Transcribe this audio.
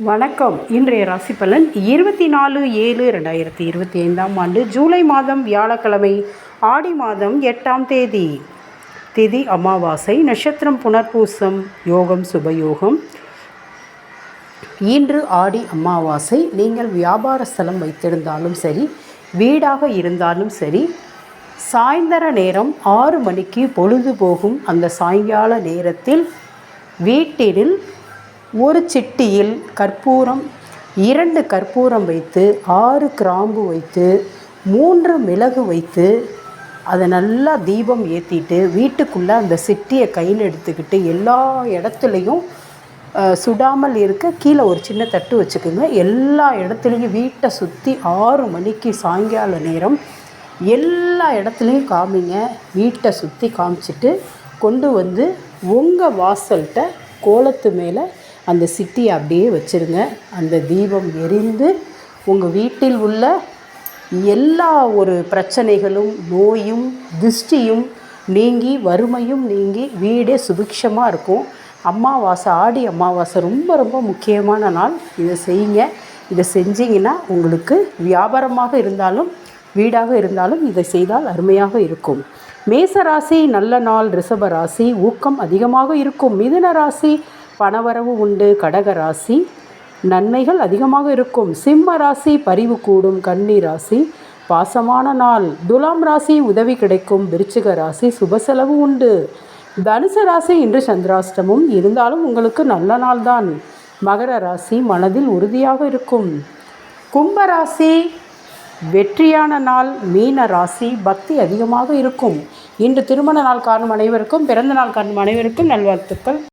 வணக்கம். இன்றைய ராசி பலன் 24/7/2025 ஜூலை மாதம் வியாழக்கிழமை, ஆடி மாதம் 8ஆம் தேதி. திதி அமாவாசை, நட்சத்திரம் புனர்பூசம், யோகம் சுபயோகம். இன்று ஆடி அமாவாசை. நீங்கள் வியாபார ஸ்தலம் வைத்திருந்தாலும் சரி, வீடாக இருந்தாலும் சரி, சாயந்தர நேரம் 6 மணிக்கு பொழுது போகும் அந்த சாயங்கால நேரத்தில் வீட்டில் ஒரு சிட்டியில் கற்பூரம், 2 கற்பூரம் வைத்து, 6 கிராம்பு வைத்து, 3 மிளகு வைத்து, அதை நல்லா தீபம் ஏற்றிட்டு வீட்டுக்குள்ளே அந்த சிட்டியை கையில் எடுத்துக்கிட்டு எல்லா இடத்துலையும் சுடாமல் இருக்க கீழே ஒரு சின்ன தட்டு வச்சுக்கோங்க. எல்லா இடத்துலையும் வீட்டை சுற்றி 6 மணிக்கு சாயங்கால நேரம் எல்லா இடத்துலையும் காமிங்க. வீட்டை சுற்றி காமிச்சிட்டு கொண்டு வந்து உங்கள் வாசல்கிட்ட கோலத்து மேலே அந்த சிட்டியை அப்படியே வச்சுருங்க. அந்த தீபம் எரிந்து உங்கள் வீட்டில் உள்ள எல்லா ஒரு பிரச்சனைகளும், நோயும், திருஷ்டியும் நீங்கி, வறுமையும் நீங்கி வீடே சுபிக்ஷமாக இருக்கும். அமாவாசை, ஆடி அமாவாசை ரொம்ப ரொம்ப முக்கியமான நாள். இதை செய்யுங்க. இதை செஞ்சிங்கன்னா உங்களுக்கு வியாபாரமாக இருந்தாலும் வீடாக இருந்தாலும் இதை செய்தால் அருமையாக இருக்கும். மேச ராசி நல்ல நாள். ரிஷப ராசி ஊக்கம் அதிகமாக இருக்கும். மிதுன ராசி பணவரவு உண்டு. கடக ராசி நன்மைகள் அதிகமாக இருக்கும். சிம்ம ராசி பரிவு கூடும். கன்னி ராசி பாசமான நாள். துலாம் ராசி உதவி கிடைக்கும். விருச்சிக ராசி சுப செலவு உண்டு. தனுசு ராசி இன்று சந்திராஷ்டமம் இருந்தாலும் உங்களுக்கு நல்ல நாள் தான். மகர ராசி மனதில் உறுதியாக இருக்கும். கும்பராசி வெற்றியான நாள். மீன ராசி பக்தி அதிகமாக இருக்கும். இன்று திருமண நாள் காணும் அனைவருக்கும், பிறந்த நாள் காணும் அனைவருக்கும் நல்வாழ்த்துக்கள்.